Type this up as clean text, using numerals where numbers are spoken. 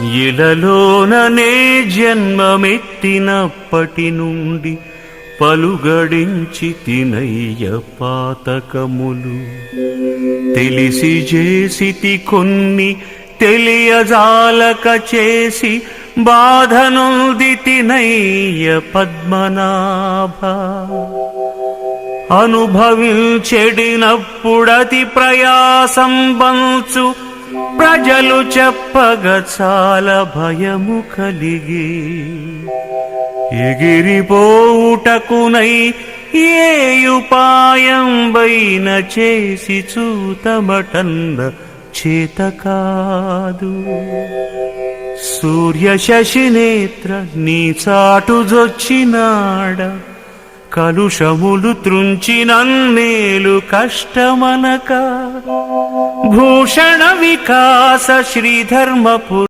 ఇలలోననే జన్మమెత్తినప్పటి నుండి పలుగడించి తినయ్య పాతకములు. తెలిసి చేసితి కొన్ని తెలియజాలక చేసి బాధనుంది తినయ్య పద్మనాభ. అనుభవించెడినప్పుడతి ప్రయాసం బంచు ప్రజలు చెప్పగ చాలా భయము కలిగి. ఎగిరిపోవుటకునై ఏయుపాయంబైన చేసి చూతమటన్న చేత కాదు. సూర్య శశినేత్ర నీ చాటుజొచ్చినాడ కలుషములు త్రుంచినన్నేలు కష్టమనక. భూషణ వికాస శ్రీధర్మపు